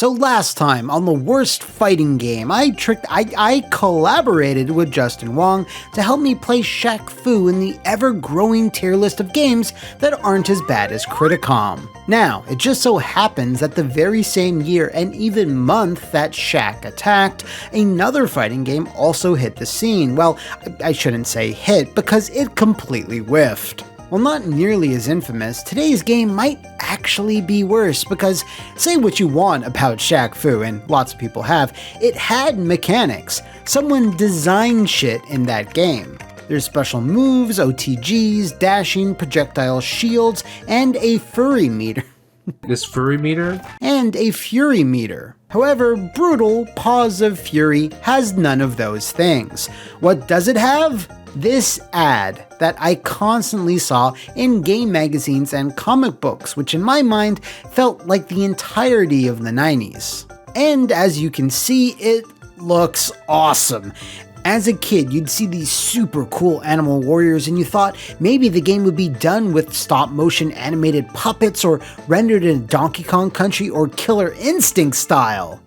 So last time on the worst fighting game, I collaborated with Justin Wong to help me play Shaq Fu in the ever-growing tier list of games that aren't as bad as Criticom. Now, it just so happens that the very same year and even month that Shaq attacked, another fighting game also hit the scene. Well, I shouldn't say hit, because it completely whiffed. While not nearly as infamous, today's game might actually be worse because, say what you want about Shaq Fu, and lots of people have, it had mechanics. Someone designed shit in that game. There's special moves, OTGs, dashing, projectile shields, and a furry meter. This furry meter? And a fury meter. However, Brutal Paws of Fury has none of those things. What does it have? This ad that I constantly saw in game magazines and comic books, which in my mind felt like the entirety of the 90s. And as you can see, it looks awesome. As a kid, you'd see these super cool animal warriors and you thought maybe the game would be done with stop motion animated puppets or rendered in Donkey Kong Country or Killer Instinct style.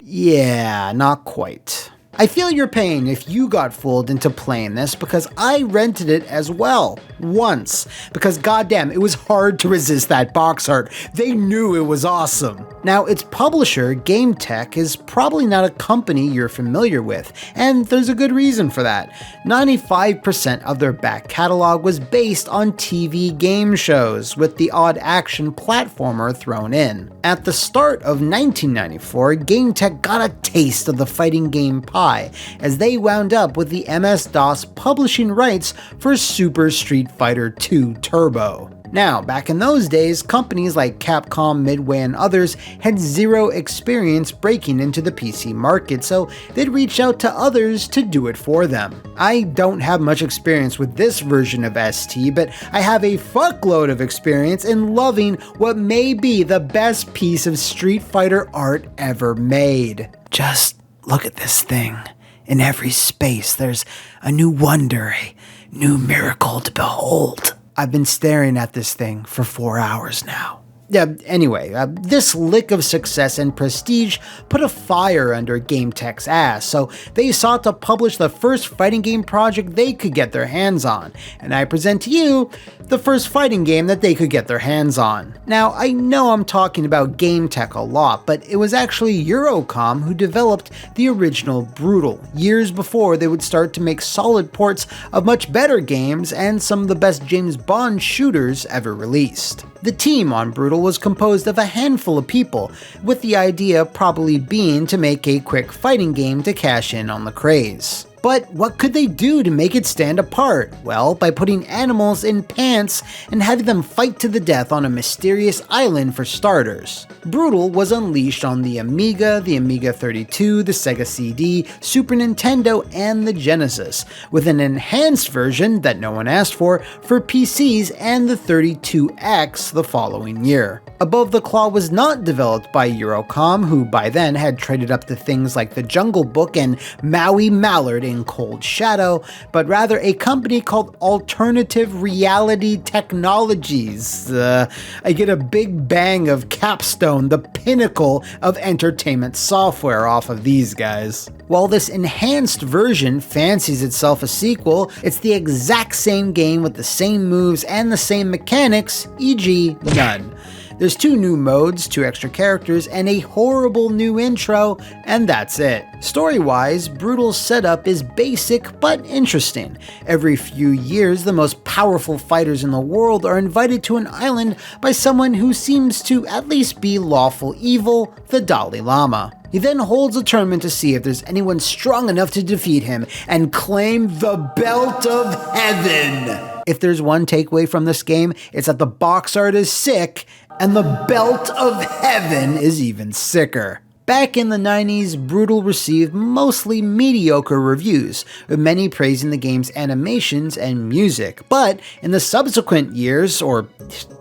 Yeah, not quite. I feel your pain if you got fooled into playing this because I rented it as well, once, because goddamn, it was hard to resist that box art. They knew it was awesome. Now, its publisher, GameTek, is probably not a company you're familiar with, and there's a good reason for that. 95% of their back catalog was based on TV game shows, with the odd action platformer thrown in. At the start of 1994, GameTek got a taste of the fighting game pie, as they wound up with the MS-DOS publishing rights for Super Street Fighter II Turbo. Now, back in those days, companies like Capcom, Midway, and others had zero experience breaking into the PC market, so they'd reach out to others to do it for them. I don't have much experience with this version of ST, but I have a fuckload of experience in loving what may be the best piece of Street Fighter art ever made. Just look at this thing. In every space, there's a new wonder, a new miracle to behold. I've been staring at this thing for 4 hours now. Anyway, this lick of success and prestige put a fire under GameTek's ass, so they sought to publish the first fighting game project they could get their hands on, and I present to you the first fighting game that they could get their hands on. Now, I know I'm talking about GameTek a lot, but it was actually Eurocom who developed the original Brutal, years before they would start to make solid ports of much better games and some of the best James Bond shooters ever released. The team on Brutal was composed of a handful of people, with the idea probably being to make a quick fighting game to cash in on the craze. But what could they do to make it stand apart? Well, by putting animals in pants and having them fight to the death on a mysterious island for starters. Brutal was unleashed on the Amiga 32, the Sega CD, Super Nintendo, and the Genesis, with an enhanced version that no one asked for PCs and the 32X the following year. Above the Claw was not developed by Eurocom, who by then had traded up to things like The Jungle Book and Maui Mallard in Cold Shadow, but rather a company called Alternative Reality Technologies. I get a big bang of Capstone, the pinnacle of entertainment software, off of these guys. While this enhanced version fancies itself a sequel, it's the exact same game with the same moves and the same mechanics, e.g. none. There's 2 new modes, 2 extra characters, and a horrible new intro, and that's it. Story-wise, Brutal's setup is basic but interesting. Every few years, the most powerful fighters in the world are invited to an island by someone who seems to at least be lawful evil, the Dalai Lama. He then holds a tournament to see if there's anyone strong enough to defeat him and claim the Belt of Heaven. If there's one takeaway from this game, it's that the box art is sick, and the Belt of Heaven is even sicker. Back in the 90s, Brutal received mostly mediocre reviews, with many praising the game's animations and music. But in the subsequent years, or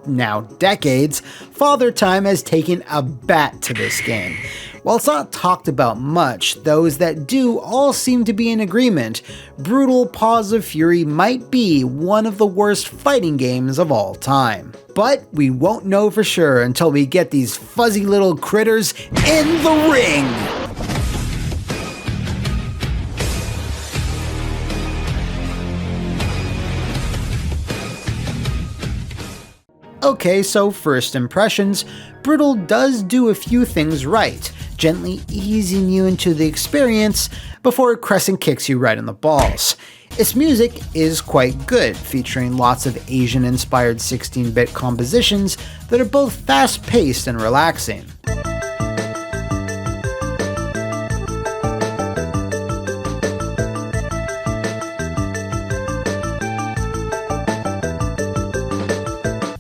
now decades, Father Time has taken a bat to this game. While it's not talked about much, those that do all seem to be in agreement. Brutal Paws of Fury might be one of the worst fighting games of all time. But we won't know for sure until we get these fuzzy little critters in the ring! Okay, so first impressions, Brutal does do a few things right, gently easing you into the experience before Crescent kicks you right in the balls. Its music is quite good, featuring lots of Asian-inspired 16-bit compositions that are both fast-paced and relaxing.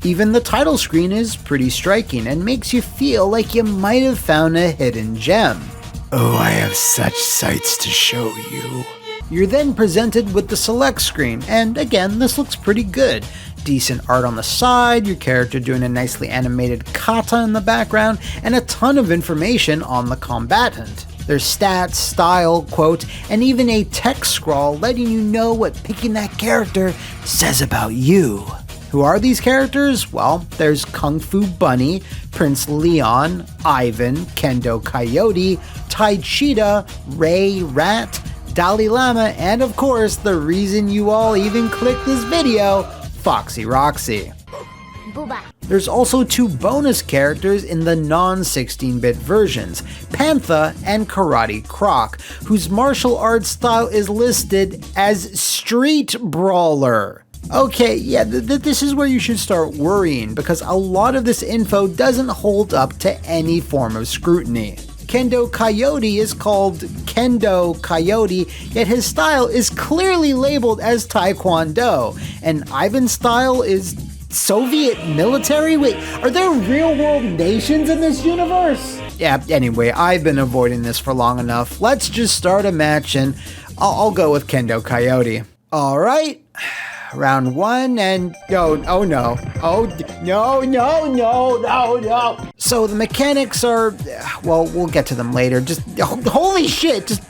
Even the title screen is pretty striking and makes you feel like you might have found a hidden gem. Oh, I have such sights to show you. You're then presented with the select screen, and again, this looks pretty good. Decent art on the side, your character doing a nicely animated kata in the background, and a ton of information on the combatant. There's stats, style, quote, and even a text scroll letting you know what picking that character says about you. Who are these characters? Well, there's Kung Fu Bunny, Prince Leon, Ivan, Kendo Coyote, Tai Cheetah, Ray Rat, Dalai Lama, and of course, the reason you all even clicked this video, Foxy Roxy. Booba. There's also two bonus characters in the non-16-bit versions, Pantha and Karate Croc, whose martial arts style is listed as Street Brawler. Okay, yeah, this is where you should start worrying, because a lot of this info doesn't hold up to any form of scrutiny. Kendo Coyote is called Kendo Coyote, yet his style is clearly labeled as Taekwondo, and Ivan's style is Soviet military? Wait, are there real-world nations in this universe? Yeah, anyway, I've been avoiding this for long enough. Let's just start a match, and I'll go with Kendo Coyote. Alright. Round one, and oh no. So the mechanics are, well, we'll get to them later. Just, holy shit, just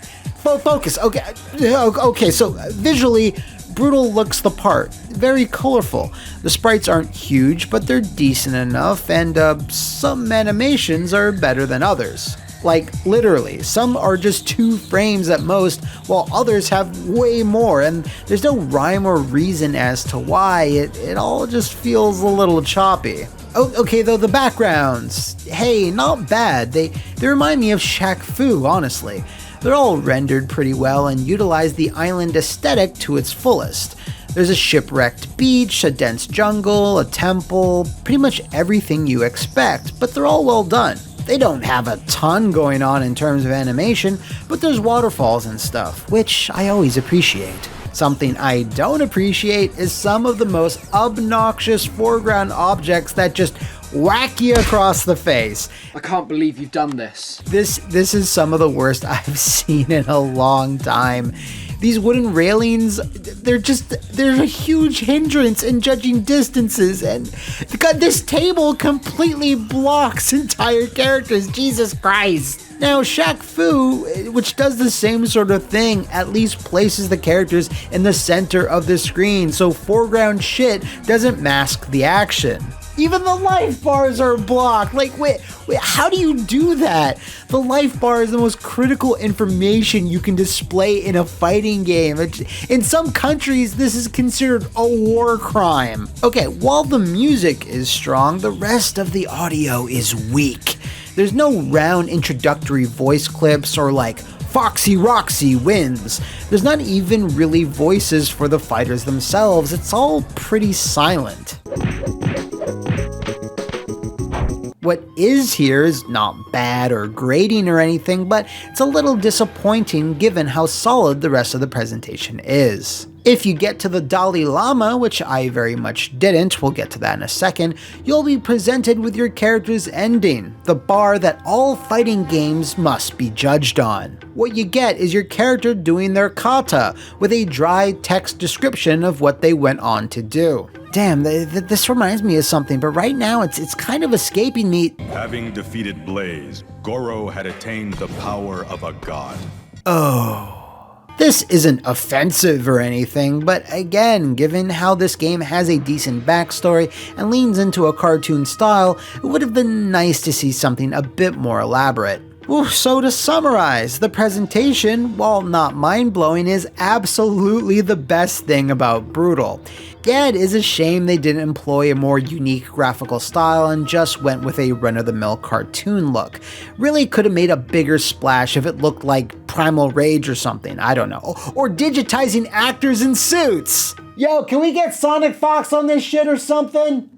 focus. Okay, so visually, Brutal looks the part. Very colorful. The sprites aren't huge, but they're decent enough, and some animations are better than others. Like, literally, some are just 2 frames at most, while others have way more, and there's no rhyme or reason as to why. It all just feels a little choppy. Okay, though, the backgrounds, hey, not bad. They remind me of Shaq Fu, honestly. They're all rendered pretty well and utilize the island aesthetic to its fullest. There's a shipwrecked beach, a dense jungle, a temple, pretty much everything you expect, but they're all well done. They don't have a ton going on in terms of animation, but there's waterfalls and stuff, which I always appreciate. Something I don't appreciate is some of the most obnoxious foreground objects that just whack you across the face. I can't believe you've done this. This is some of the worst I've seen in a long time. These wooden railings, they're a huge hindrance in judging distances, and God, this table completely blocks entire characters, Jesus Christ. Now, Shaq Fu, which does the same sort of thing, at least places the characters in the center of the screen, so foreground shit doesn't mask the action. Even the life bars are blocked. Like, wait, how do you do that? The life bar is the most critical information you can display in a fighting game. In some countries, this is considered a war crime. Okay, while the music is strong, the rest of the audio is weak. There's no round introductory voice clips or like, Foxy Roxy wins. There's not even really voices for the fighters themselves. It's all pretty silent. What is here is not bad or grating or anything, but it's a little disappointing given how solid the rest of the presentation is. If you get to the Dalai Lama, which I very much didn't, we'll get to that in a second, you'll be presented with your character's ending, the bar that all fighting games must be judged on. What you get is your character doing their kata, with a dry text description of what they went on to do. Damn, this reminds me of something, but right now it's kind of escaping me. Having defeated Blaze, Goro had attained the power of a god. Oh. This isn't offensive or anything, but again, given how this game has a decent backstory and leans into a cartoon style, it would have been nice to see something a bit more elaborate. So to summarize, the presentation, while not mind-blowing, is absolutely the best thing about Brutal. Yeah, it is a shame they didn't employ a more unique graphical style and just went with a run-of-the-mill cartoon look. Really could have made a bigger splash if it looked like Primal Rage or something, I don't know. Or digitizing actors in suits! Yo, can we get Sonic Fox on this shit or something?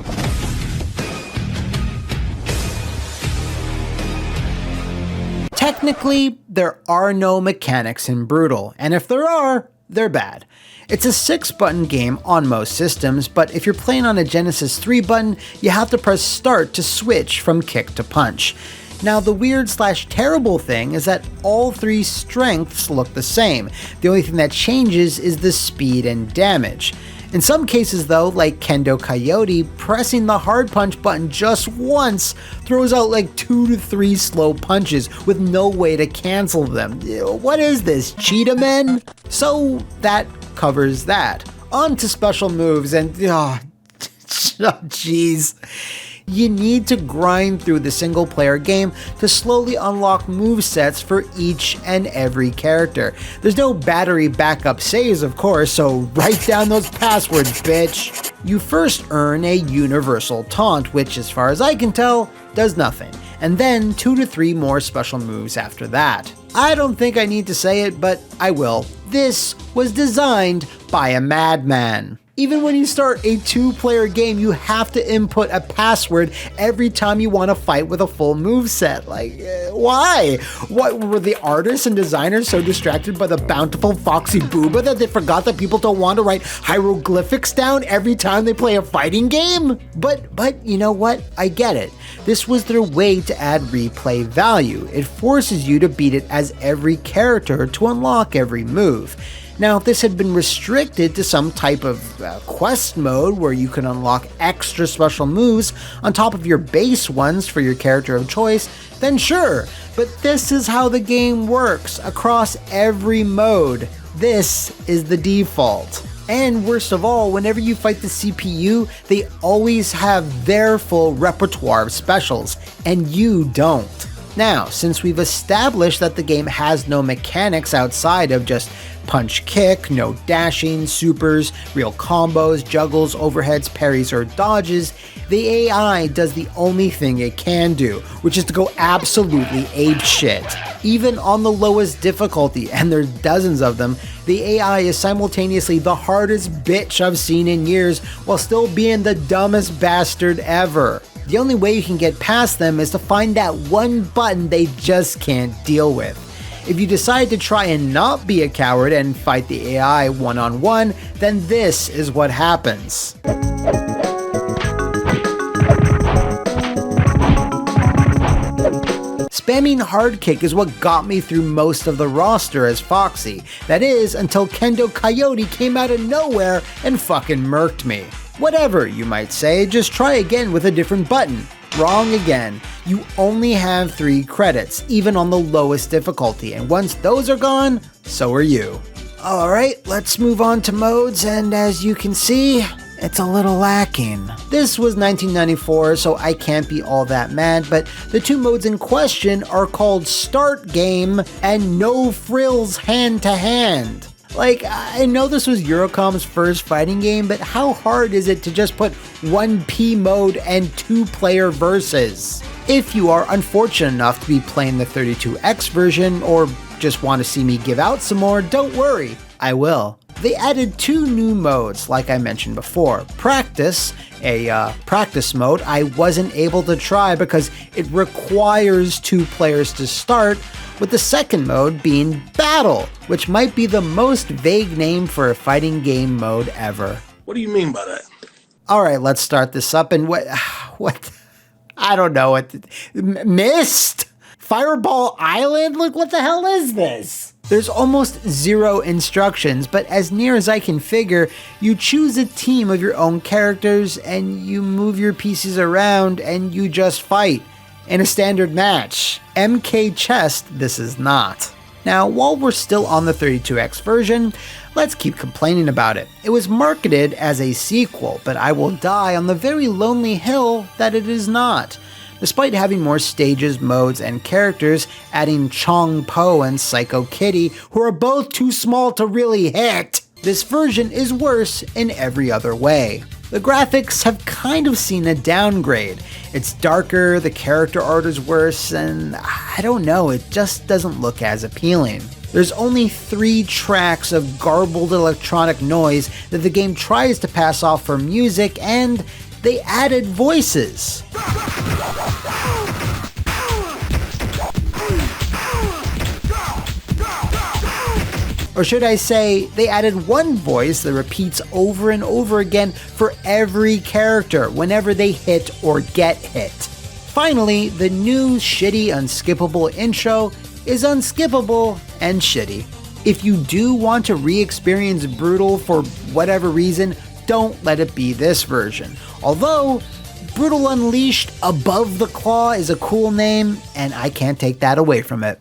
Technically, there are no mechanics in Brutal, and if there are, they're bad. It's a 6-button game on most systems, but if you're playing on a Genesis 3 button, you have to press start to switch from kick to punch. Now the weird/terrible thing is that all 3 strengths look the same. The only thing that changes is the speed and damage. In some cases though, like Kendo Coyote, pressing the hard punch button just once throws out like 2 to 3 slow punches with no way to cancel them. What is this, Cheetah Men? So that covers that. On to special moves and jeez. You need to grind through the single player game to slowly unlock movesets for each and every character. There's no battery backup saves, of course, so write down those passwords, bitch. You first earn a universal taunt, which as far as I can tell, does nothing, and then 2 to 3 more special moves after that. I don't think I need to say it, but I will. This was designed by a madman. Even when you start a 2-player game, you have to input a password every time you want to fight with a full moveset. Like, why? What, were the artists and designers so distracted by the bountiful Foxy Booba that they forgot that people don't want to write hieroglyphics down every time they play a fighting game? But you know what? I get it. This was their way to add replay value. It forces you to beat it as every character to unlock every move. Now, if this had been restricted to some type of quest mode where you can unlock extra special moves on top of your base ones for your character of choice, then sure, but this is how the game works across every mode. This is the default. And worst of all, whenever you fight the CPU, they always have their full repertoire of specials, and you don't. Now, since we've established that the game has no mechanics outside of just punch kick, no dashing, supers, real combos, juggles, overheads, parries, or dodges, the AI does the only thing it can do, which is to go absolutely apeshit. Even on the lowest difficulty, and there's dozens of them, the AI is simultaneously the hardest bitch I've seen in years while still being the dumbest bastard ever. The only way you can get past them is to find that one button they just can't deal with. If you decide to try and not be a coward and fight the AI one-on-one, then this is what happens. Spamming hard kick is what got me through most of the roster as Foxy. That is, until Kendo Coyote came out of nowhere and fucking murked me. Whatever, you might say, just try again with a different button. Wrong again. You only have 3 credits, even on the lowest difficulty, and once those are gone, so are you. Alright, let's move on to modes, and as you can see, it's a little lacking. This was 1994, so I can't be all that mad, but the 2 modes in question are called Start Game and No Frills Hand to Hand. Like, I know this was Eurocom's first fighting game, but how hard is it to just put 1P mode and 2-player versus? If you are unfortunate enough to be playing the 32X version, or just want to see me give out some more, don't worry, I will. They added 2 new modes, like I mentioned before. Practice, a practice mode I wasn't able to try because it requires 2 players to start, with the second mode being Battle, which might be the most vague name for a fighting game mode ever. What do you mean by that? Alright, let's start this up, and what, I don't know, Mist? Fireball Island? Like, what the hell is this? There's almost zero instructions, but as near as I can figure, you choose a team of your own characters and you move your pieces around and you just fight in a standard match. MK Chest, this is not. Now, while we're still on the 32X version, let's keep complaining about it. It was marketed as a sequel, but I will die on the very lonely hill that it is not. Despite having more stages, modes, and characters, adding Chong Po and Psycho Kitty, who are both too small to really hit, this version is worse in every other way. The graphics have kind of seen a downgrade. It's darker, the character art is worse, and I don't know, it just doesn't look as appealing. There's only 3 tracks of garbled electronic noise that the game tries to pass off for music, and they added voices. Or should I say, they added one voice that repeats over and over again for every character whenever they hit or get hit. Finally, the new shitty unskippable intro is unskippable and shitty. If you do want to re-experience Brutal for whatever reason, don't let it be this version. Although, Brutal Unleashed Above the Claw is a cool name, and I can't take that away from it.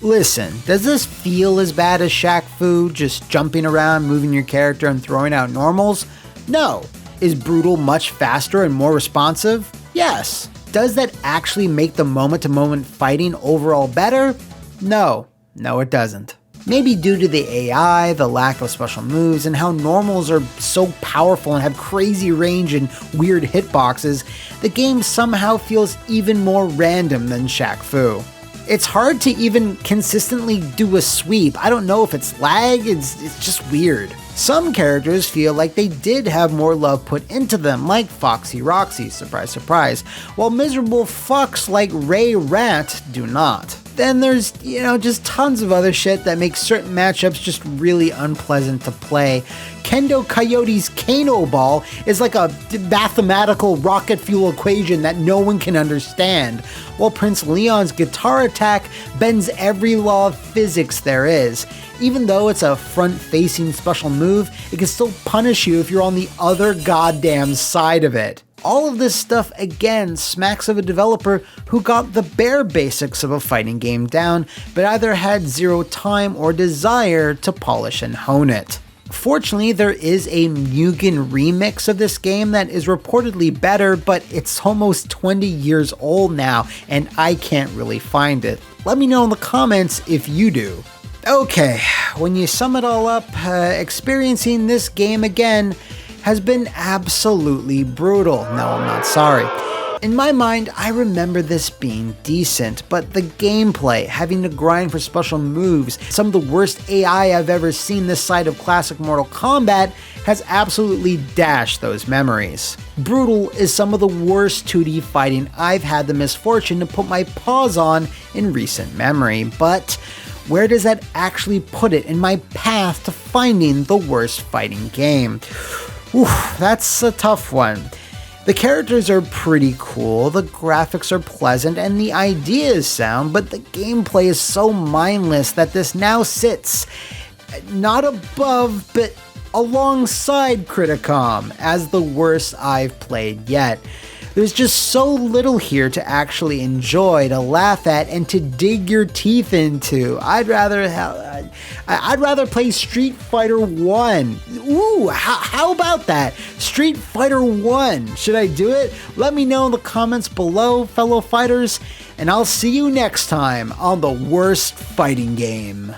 Listen, does this feel as bad as Shaq Fu, just jumping around, moving your character, and throwing out normals? No. Is Brutal much faster and more responsive? Yes. Does that actually make the moment-to-moment fighting overall better? No. No, it doesn't. Maybe due to the AI, the lack of special moves, and how normals are so powerful and have crazy range and weird hitboxes, the game somehow feels even more random than Shaq Fu. It's hard to even consistently do a sweep. I don't know if it's lag, it's just weird. Some characters feel like they did have more love put into them, like Foxy Roxy, surprise surprise, while miserable fucks like Ray Rat do not. Then there's, just tons of other shit that makes certain matchups just really unpleasant to play. Kendo Coyote's Kano Ball is like a mathematical rocket fuel equation that no one can understand, while Prince Leon's guitar attack bends every law of physics there is. Even though it's a front-facing special move, it can still punish you if you're on the other goddamn side of it. All of this stuff, again, smacks of a developer who got the bare basics of a fighting game down, but either had zero time or desire to polish and hone it. Fortunately, there is a Mugen remix of this game that is reportedly better, but it's almost 20 years old now, and I can't really find it. Let me know in the comments if you do. Okay, when you sum it all up, experiencing this game again has been absolutely brutal. No, I'm not sorry. In my mind, I remember this being decent, but the gameplay, having to grind for special moves, some of the worst AI I've ever seen this side of classic Mortal Kombat, has absolutely dashed those memories. Brutal is some of the worst 2D fighting I've had the misfortune to put my paws on in recent memory, but where does that actually put it in my path to finding the worst fighting game? Oof, that's a tough one. The characters are pretty cool, the graphics are pleasant, and the idea is sound, but the gameplay is so mindless that this now sits not above, but alongside Criticom as the worst I've played yet. There's just so little here to actually enjoy, to laugh at, and to dig your teeth into. I'd rather play Street Fighter 1. Ooh, how about that? Street Fighter 1. Should I do it? Let me know in the comments below, fellow fighters, and I'll see you next time on the worst fighting game.